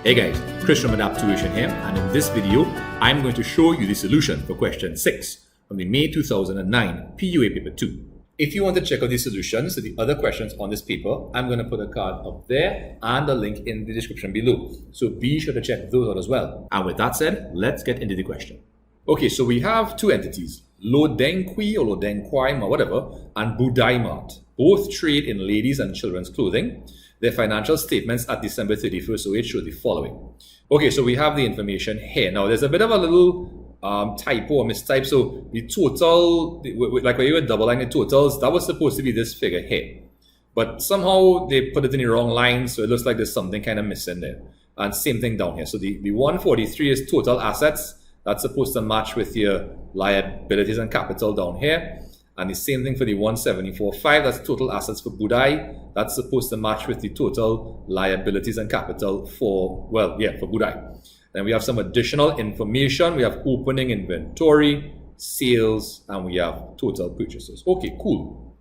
Hey guys, Chris from Adaptation here, and in this video, I'm going to show you the solution for question 6 from the May 2009 PoA Paper 2. If you want to check out the solutions to the other questions on this paper, I'm going to put a card up there and a link in the description below. So be sure to check those out as well. And with that said, let's get into the question. Okay, so we have two entities, Lodenkwi or Lodenkwai or whatever, and Budai Mart. Both trade in ladies and children's clothing. Their financial statements at December 31st, 08 show the following. Okay, so we have the information here. Now, there's a bit of a little typo or mistype. So the total, like when you were doubling the totals, that was supposed to be this figure here. But somehow they put it in the wrong line, so it looks like there's something kind of missing there. And same thing down here. So the 143 is total assets. That's supposed to match with your liabilities and capital down here. And the same thing for the 174.5, that's total assets for Budai. That's supposed to match with the total liabilities and capital for, for Budai. Then we have some additional information. We have opening inventory, sales, and we have total purchases. Okay, cool.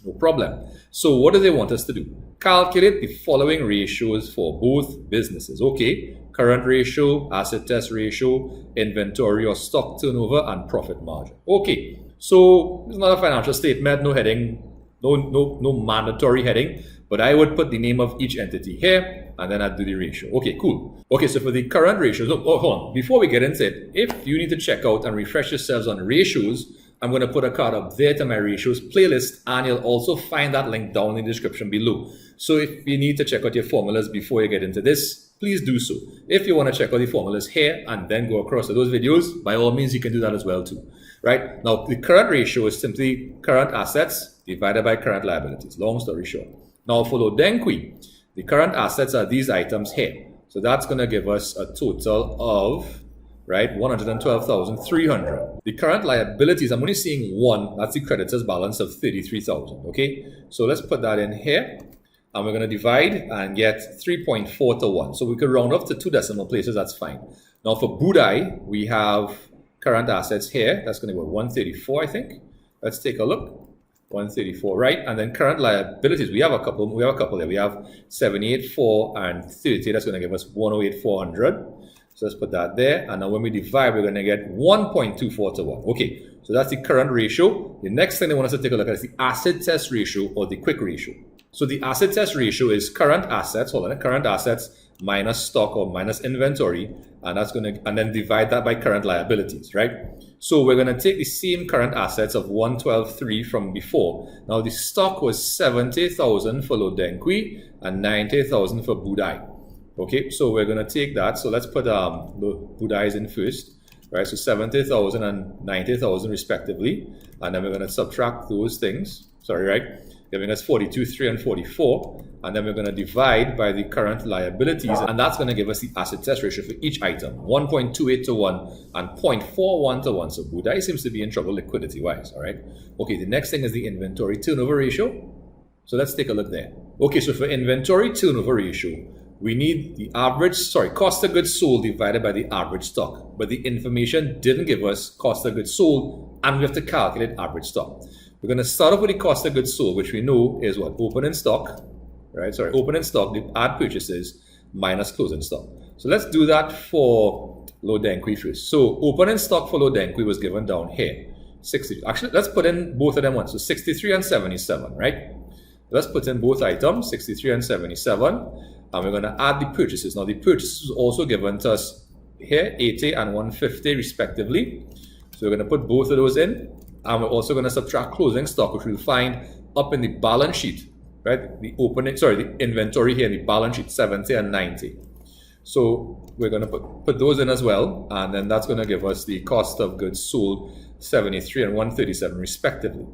No problem. So what do they want us to do? Calculate the following ratios for both businesses. Okay, current ratio, asset test ratio, inventory or stock turnover, and profit margin. Okay. So it's not a financial statement, no heading, no mandatory heading, but I would put the name of each entity here and then I'd do the ratio. Okay, cool. Okay, so for the current ratios, hold on. Before we get into it, if you need to check out and refresh yourselves on ratios, I'm going to put a card up there to my ratios playlist, and you'll also find that link down in the description below. So if you need to check out your formulas before you get into this, please do so. If you want to check out the formulas here and then go across to those videos, by all means, you can do that as well too. Right? Now, the current ratio is simply current assets divided by current liabilities. Long story short. Now, for Lodenkwi, the current assets are these items here. So that's going to give us a total of, right, 112,300. The current liabilities, I'm only seeing one. That's the creditors balance of 33,000. Okay? So let's put that in here. And we're going to divide and get 3.4 to 1. So we could round off to 2 decimal places. That's fine. Now, for Budai, we have current assets here. That's going to be 134, I think. Let's take a look. 134, right? And then current liabilities, we have a couple there. We have 78.4 and 30. That's going to give us 108,400. So let's put that there. And now when we divide, we're going to get 1.24 to 1. Okay, so that's the current ratio. The next thing they want us to take a look at is the asset test ratio or the quick ratio. So the asset test ratio is current assets, current assets minus stock or minus inventory, and that's and then divide that by current liabilities, right? So we're going to take the same current assets of 112.3 from before. Now the stock was 70,000 for Lodenkwi and 90,000 for Budai. Okay, so we're going to take that. So let's put Budai's in first, right? So 70,000 and 90,000 respectively, and then we're going to subtract those things. Sorry, right? Giving us 42.3 and 44, and then we're going to divide by the current liabilities, and that's going to give us the asset test ratio for each item, 1.28 to 1 and 0.41 to 1. So Budai seems to be in trouble liquidity wise. All right. Okay, the next thing is the inventory turnover ratio. So let's take a look there. Okay, so for inventory turnover ratio, we need the cost of goods sold divided by the average stock, but the information didn't give us cost of goods sold, and we have to calculate average stock. We're going to start off with the cost of goods sold, which we know is what? Opening stock, right? Sorry, opening stock, the add purchases minus closing stock. So let's do that for Lodenkwi first. So opening stock for Lodenkwi was given down here. 60. Actually, let's put in both of them once. So 63 and 77, right? Let's put in both items, 63 and 77. And we're going to add the purchases. Now, the purchases was also given to us here, 80 and 150 respectively. So we're going to put both of those in. And we're also going to subtract closing stock, which we'll find up in the balance sheet, right? The inventory here in the balance sheet, 70 and 90. So we're going to put those in as well. And then that's going to give us the cost of goods sold, 73 and 137 respectively.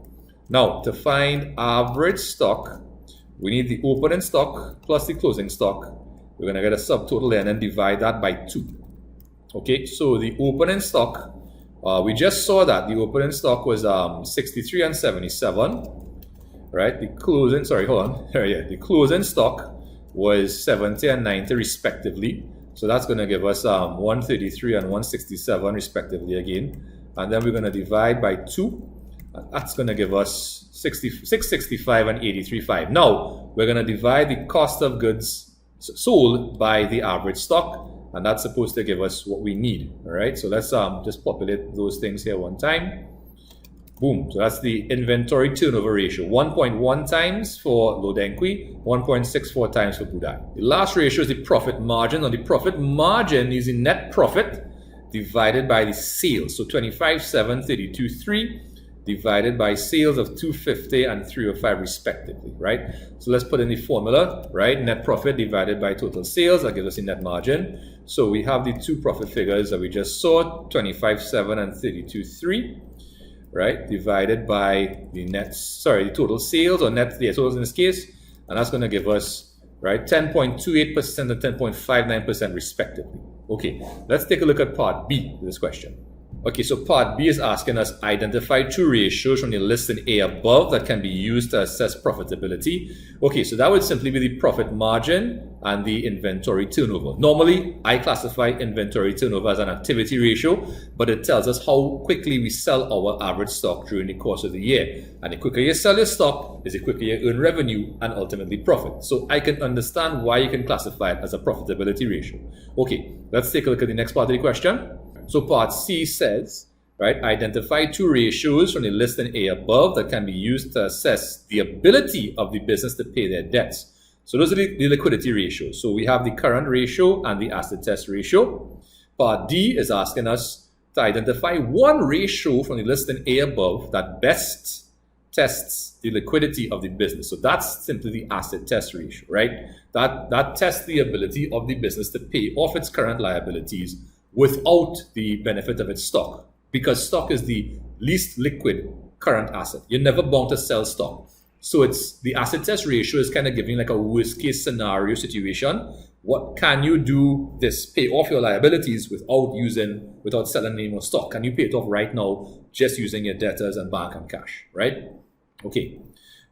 Now, to find average stock, we need the opening stock plus the closing stock. We're going to get a subtotal there and then divide that by 2. Okay, so the opening stock, we just saw that the opening stock was 63 and 77, right? The closing, the closing stock was 70 and 90 respectively. So that's going to give us 133 and 167 respectively again. And then we're going to divide by 2. And that's going to give us 665 and 83.5. Now, we're going to divide the cost of goods sold by the average stock, and that's supposed to give us what we need. All right, so let's just populate those things here one time. Boom. So that's the inventory turnover ratio. 1.1 times for Lodenqui, 1.64 times for Budai. The last ratio is the profit margin. Now the profit margin is the net profit divided by the sales. So 25,732.3 divided by sales of 250 and 305 respectively, right? So let's put in the formula, right? Net profit divided by total sales, that gives us the net margin. So we have the two profit figures that we just saw, 25,7 and 32.3. Right, divided by the total sales, or net sales in this case, and that's going to give us, right, 10.28% and 10.59% respectively. Okay, let's take a look at part B of this question. Okay, so part B is asking us identify two ratios from the list in A above that can be used to assess profitability. Okay, so that would simply be the profit margin and the inventory turnover. Normally, I classify inventory turnover as an activity ratio, but it tells us how quickly we sell our average stock during the course of the year. And the quicker you sell your stock is the quicker you earn revenue and ultimately profit. So I can understand why you can classify it as a profitability ratio. Okay, let's take a look at the next part of the question. So part C says, right, identify two ratios from the list in A above that can be used to assess the ability of the business to pay their debts. So those are the liquidity ratios. So we have the current ratio and the asset test ratio. Part D is asking us to identify one ratio from the list in A above that best tests the liquidity of the business. So that's simply the asset test ratio, right? That tests the ability of the business to pay off its current liabilities without the benefit of its stock, because stock is the least liquid current asset. You're never bound to sell stock. So it's the asset test ratio is kind of giving like a worst case scenario situation. What can you do this, pay off your liabilities without selling any more stock? Can you pay it off right now just using your debtors and bank and cash, right? Okay.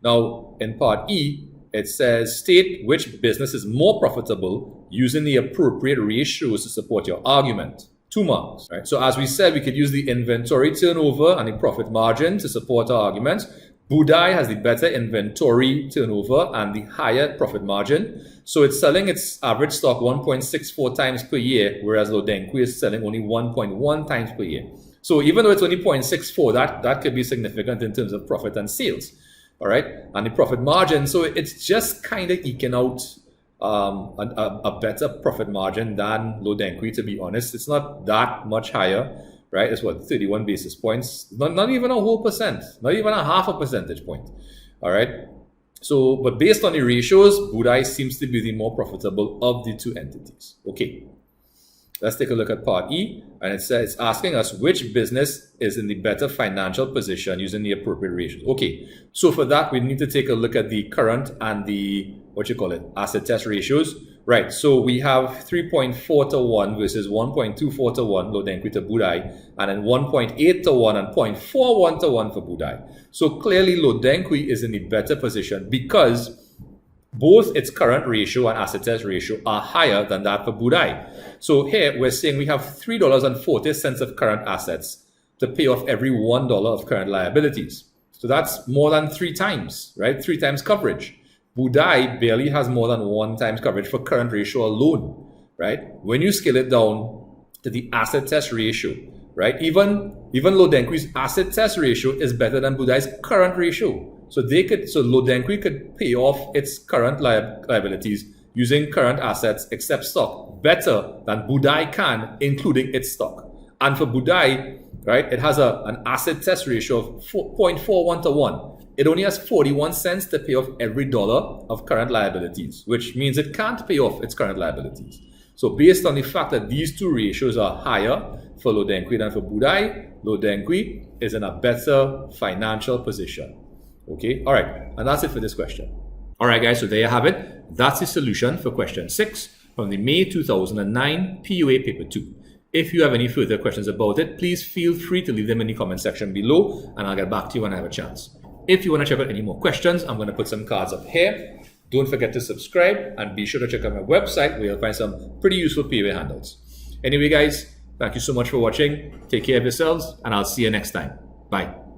Now in part E, it says state which business is more profitable using the appropriate ratios to support your argument. 2 marks, right? So as we said, we could use the inventory turnover and the profit margin to support our argument. Budai has the better inventory turnover and the higher profit margin. So it's selling its average stock 1.64 times per year, whereas Lodenqui is selling only 1.1 times per year. So even though it's only 0.64, that could be significant in terms of profit and sales. All right, and the profit margin, so it's just kind of eking out a better profit margin than Lodenqui, to be honest. It's not that much higher, right? It's what, 31 basis points, not even a whole percent, not even a half a percentage point. All right, so but based on the ratios, Budai seems to be the more profitable of the two entities. Okay, let's take a look at part E, and it says it's asking us which business is in the better financial position using the appropriate ratios. Okay, so for that we need to take a look at the current and the asset test ratios. Right, so we have 3.4 to 1 versus 1.24 to 1 Lodenqui to Budai, and then 1.8 to 1 and 0.41 to 1 for Budai. So clearly Lodenqui is in the better position because both its current ratio and asset test ratio are higher than that for Budai. So here we're saying we have $3.40 of current assets to pay off every $1 of current liabilities. So that's more than 3 times, right? 3 times coverage. Budai barely has more than 1 times coverage for current ratio alone, right? When you scale it down to the asset test ratio, right? Even Lodenqui's asset test ratio is better than Budai's current ratio. So Lodenqui could pay off its current liabilities using current assets except stock better than Budai can, including its stock. And for Budai, right, it has an asset test ratio of 0.41 to 1. It only has 41 cents to pay off every $1 of current liabilities, which means it can't pay off its current liabilities. So based on the fact that these two ratios are higher for Lodenqui than for Budai, Lodenqui is in a better financial position. Okay, all right, and that's it for this question. All right, guys, so there you have it. That's the solution for question 6 from the May 2009 POA Paper 2. If you have any further questions about it, please feel free to leave them in the comment section below, and I'll get back to you when I have a chance. If you want to check out any more questions, I'm going to put some cards up here. Don't forget to subscribe, and be sure to check out my website where you'll find some pretty useful POA handouts. Anyway, guys, thank you so much for watching. Take care of yourselves, and I'll see you next time. Bye.